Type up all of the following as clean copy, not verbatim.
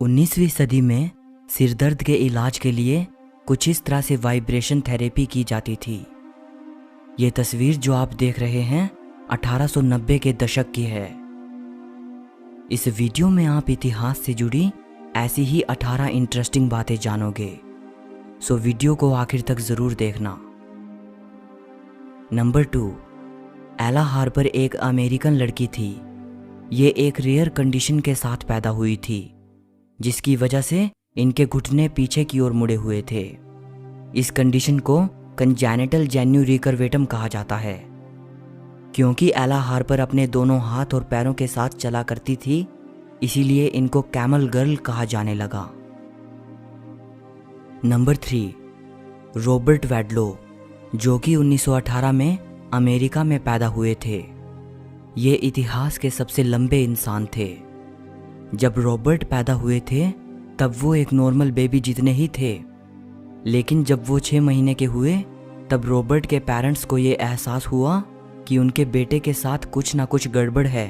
19वीं सदी में सिरदर्द के इलाज के लिए कुछ इस तरह से वाइब्रेशन थेरेपी की जाती थी। ये तस्वीर जो आप देख रहे हैं 1890 के दशक की है। इस वीडियो में आप इतिहास से जुड़ी ऐसी ही 18 इंटरेस्टिंग बातें जानोगे, सो वीडियो को आखिर तक जरूर देखना। नंबर 2, एला हार्पर एक अमेरिकन लड़की थी। ये एक रेयर कंडीशन के साथ पैदा हुई थी, जिसकी वजह से इनके घुटने पीछे की ओर मुड़े हुए थे। इस कंडीशन को कंजेनिटल जेन्यू रिकर्वेटम कहा जाता है। क्योंकि एला हार्पर अपने दोनों हाथ और पैरों के साथ चला करती थी, इसीलिए इनको कैमल गर्ल कहा जाने लगा। नंबर 3, रॉबर्ट वैडलो, जो कि 1918 में अमेरिका में पैदा हुए थे। ये इतिहास के सबसे लंबे इंसान थे। जब रॉबर्ट पैदा हुए थे तब वो एक नॉर्मल बेबी जितने ही थे, लेकिन जब वो 6 महीने के हुए तब रॉबर्ट के पेरेंट्स को ये एहसास हुआ कि उनके बेटे के साथ कुछ ना कुछ गड़बड़ है।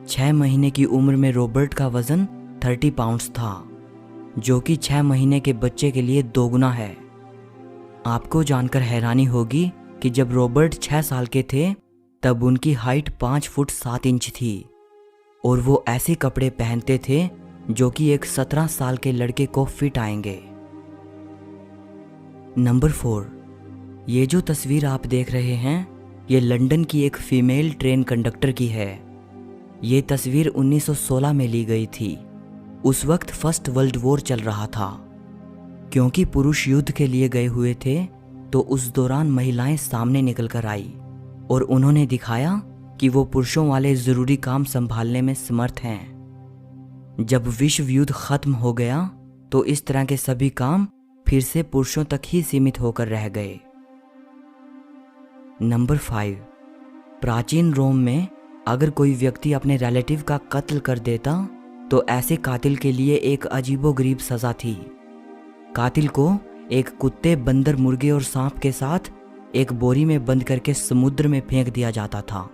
6 महीने की उम्र में रॉबर्ट का वजन 30 पाउंड्स था, जो कि 6 महीने के बच्चे के लिए दोगुना है। आपको जानकर हैरानी होगी कि जब रॉबर्ट 6 साल के थे तब उनकी हाइट 5 फुट 7 इंच थी और वो ऐसे कपड़े पहनते थे जो कि एक 17 साल के लड़के को फिट आएंगे। नंबर 4, ये जो तस्वीर आप देख रहे हैं ये लंदन की एक फीमेल ट्रेन कंडक्टर की है। ये तस्वीर 1916 में ली गई थी। उस वक्त फर्स्ट वर्ल्ड वॉर चल रहा था। क्योंकि पुरुष युद्ध के लिए गए हुए थे तो उस दौरान महिलाएं सामने निकल कर आई और उन्होंने दिखाया कि वो पुरुषों वाले ज़रूरी काम संभालने में समर्थ हैं। जब विश्व युद्ध खत्म हो गया तो इस तरह के सभी काम फिर से पुरुषों तक ही सीमित होकर रह गए। नंबर 5, प्राचीन रोम में अगर कोई व्यक्ति अपने रिलेटिव का कत्ल कर देता तो ऐसे कातिल के लिए एक अजीबोगरीब सजा थी। कातिल को एक कुत्ते, बंदर, मुर्गे और सांप के साथ एक बोरी में बंद करके समुद्र में फेंक दिया जाता था।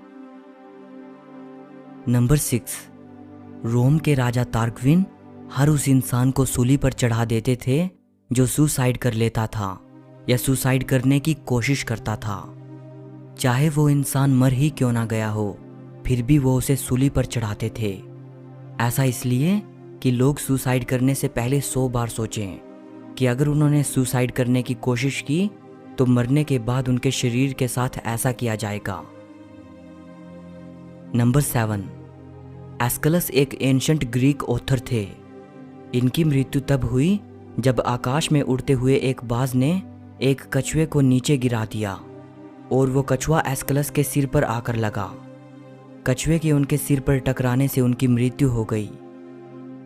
नंबर 6, रोम के राजा तार्क्विन हर उस इंसान को सूली पर चढ़ा देते थे जो सुसाइड कर लेता था या सुसाइड करने की कोशिश करता था। चाहे वो इंसान मर ही क्यों ना गया हो, फिर भी वो उसे सूली पर चढ़ाते थे। ऐसा इसलिए कि लोग सुसाइड करने से पहले 100 बार सोचें कि अगर उन्होंने सुसाइड करने की कोशिश की तो मरने के बाद उनके शरीर के साथ ऐसा किया जाएगा। नंबर 7, एस्कलस एक एंशंट ग्रीक ऑथर थे। इनकी मृत्यु तब हुई जब आकाश में उड़ते हुए एक बाज ने एक कछुए को नीचे गिरा दिया और वो कछुआ एस्कलस के सिर पर आकर लगा। कछुए के उनके सिर पर टकराने से उनकी मृत्यु हो गई।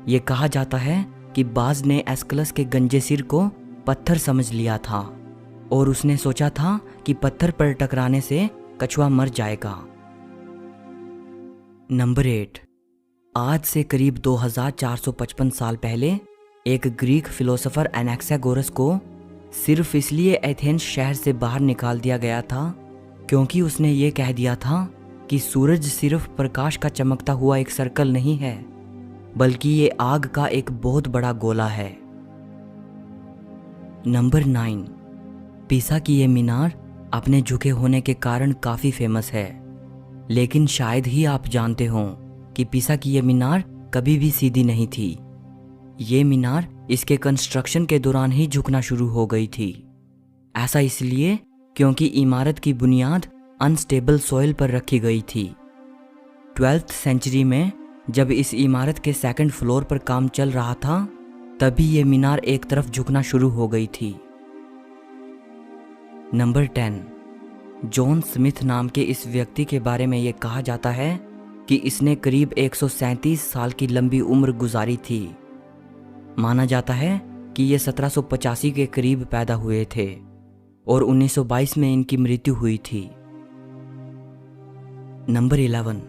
ये कहा जाता है कि बाज ने एस्कलस के गंजे सिर को पत्थर समझ लिया था और उसने सोचा था कि पत्थर पर टकराने से कछुआ मर जाएगा। नंबर 8, आज से करीब 2455 साल पहले एक ग्रीक फिलोसोफर एनाक्सागोरस को सिर्फ इसलिए एथेंस शहर से बाहर निकाल दिया गया था क्योंकि उसने ये कह दिया था कि सूरज सिर्फ प्रकाश का चमकता हुआ एक सर्कल नहीं है, बल्कि ये आग का एक बहुत बड़ा गोला है। नंबर 9, पीसा की ये मीनार अपने झुके होने के कारण काफ़ी फेमस है, लेकिन शायद ही आप जानते हों कि पीसा की ये मीनार कभी भी सीधी नहीं थी। ये मीनार इसके कंस्ट्रक्शन के दौरान ही झुकना शुरू हो गई थी। ऐसा इसलिए क्योंकि इमारत की बुनियाद अनस्टेबल सॉइल पर रखी गई थी। 12th सेंचुरी में जब इस इमारत के 2nd फ्लोर पर काम चल रहा था तभी ये मीनार एक तरफ झुकना शुरू हो गई थी। नंबर 10, जॉन स्मिथ नाम के इस व्यक्ति के बारे में ये कहा जाता है कि इसने करीब 137 साल की लंबी उम्र गुजारी थी। माना जाता है कि ये 1785 के करीब पैदा हुए थे और 1922 में इनकी मृत्यु हुई थी। नंबर 11,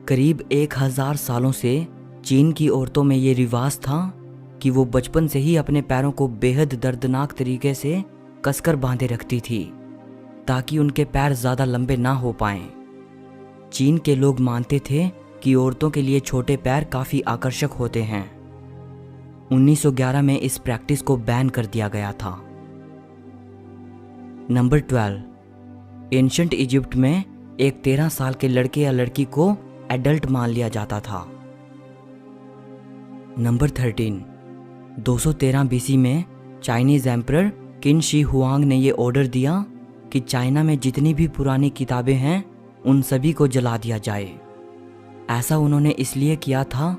करीब 1000 सालों से चीन की औरतों में ये रिवाज था कि वो बचपन से ही अपने पैरों को बेहद दर्दनाक तरीके से कसकर बांधे रखती थी ताकि उनके पैर ज़्यादा लंबे ना हो पाएं। चीन के लोग मानते थे कि औरतों के लिए छोटे पैर काफ़ी आकर्षक होते हैं 1911 में इस प्रैक्टिस को बैन कर दिया गया था। नंबर 12, एंशंट इजिप्ट में एक 13 साल के लड़के या लड़की को एडल्ट मान लिया जाता था। नंबर 13, 213 बीसी में चाइनीज एम्परर किन शी हुआंग ने यह ऑर्डर दिया कि चाइना में जितनी भी पुरानी किताबें हैं उन सभी को जला दिया जाए। ऐसा उन्होंने इसलिए किया था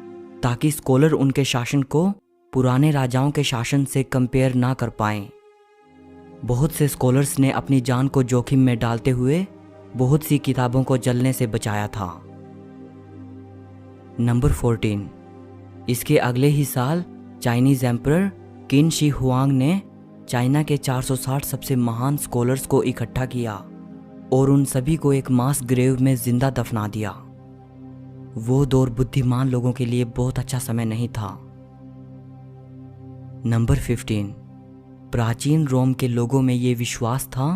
ताकि स्कॉलर उनके शासन को पुराने राजाओं के शासन से कंपेयर ना कर पाएं। बहुत से स्कॉलर्स ने अपनी जान को जोखिम में डालते हुए बहुत सी किताबों को जलने से बचाया था। नंबर 14, इसके अगले ही साल चाइनीज एम्परर किन शी हुआंग ने चाइना के 460 सबसे महान स्कॉलर्स को इकट्ठा किया और उन सभी को एक मास ग्रेव में जिंदा दफना दिया। वो दौर बुद्धिमान लोगों के लिए बहुत अच्छा समय नहीं था। नंबर 15, प्राचीन रोम के लोगों में ये विश्वास था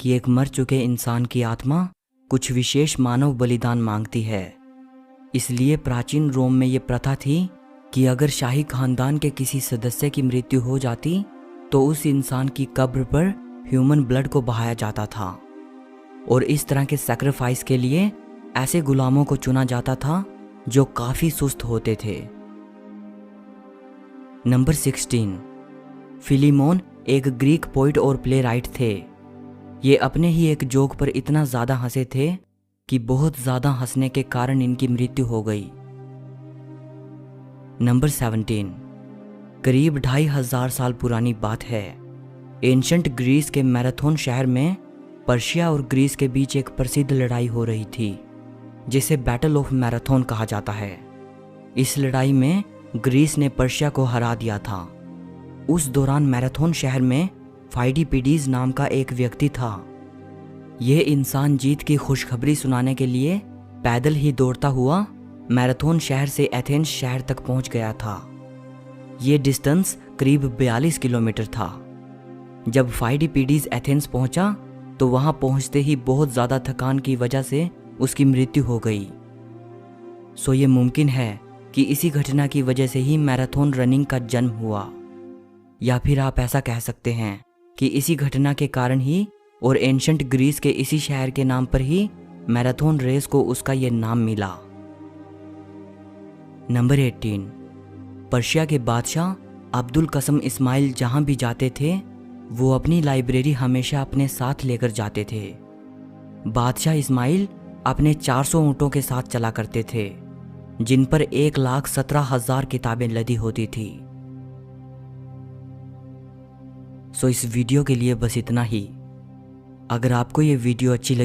कि एक मर चुके इंसान की आत्मा कुछ विशेष मानव बलिदान मांगती है। इसलिए प्राचीन रोम में ये प्रथा थी कि अगर शाही खानदान के किसी सदस्य की मृत्यु हो जाती तो उस इंसान की कब्र पर ह्यूमन ब्लड को बहाया जाता था और इस तरह के सैक्रिफाइस के लिए ऐसे गुलामों को चुना जाता था जो काफी सुस्त होते थे। नंबर 16, फिलीमोन एक ग्रीक पोइट और प्ले राइट थे। ये अपने ही एक जोक पर इतना ज्यादा हंसे थे कि बहुत ज्यादा हंसने के कारण इनकी मृत्यु हो गई। नंबर 17, करीब 2500 साल पुरानी बात है। एंशंट ग्रीस के मैराथन शहर में पर्शिया और ग्रीस के बीच एक प्रसिद्ध लड़ाई हो रही थी जिसे बैटल ऑफ मैराथन कहा जाता है। इस लड़ाई में ग्रीस ने पर्शिया को हरा दिया था। उस दौरान मैराथन शहर में फाइडिपिडीज नाम का एक व्यक्ति था। यह इंसान जीत की खुशखबरी सुनाने के लिए पैदल ही दौड़ता हुआ मैराथन शहर से एथेंस शहर तक पहुंच गया था। यह डिस्टेंस करीब 42 किलोमीटर था। जब फाइडिपिडीज एथेंस पहुंचा तो वहां पहुंचते ही बहुत ज्यादा थकान की वजह से उसकी मृत्यु हो गई। सो ये मुमकिन है कि इसी घटना की वजह से ही मैराथन रनिंग का जन्म हुआ, या फिर आप ऐसा कह सकते हैं कि इसी घटना के कारण ही और एंशंट ग्रीस के इसी शहर के नाम पर ही मैराथन रेस को उसका यह नाम मिला। नंबर 18, पर्शिया के बादशाह अब्दुल कसम इस्माइल जहां भी जाते थे वो अपनी लाइब्रेरी हमेशा अपने साथ लेकर जाते थे। बादशाह इस्माइल अपने 400 ऊँटों के साथ चला करते थे जिन पर 1,17,000 किताबें लदी होती थी। सो इस वीडियो के लिए बस इतना ही। अगर आपको ये वीडियो अच्छी लगी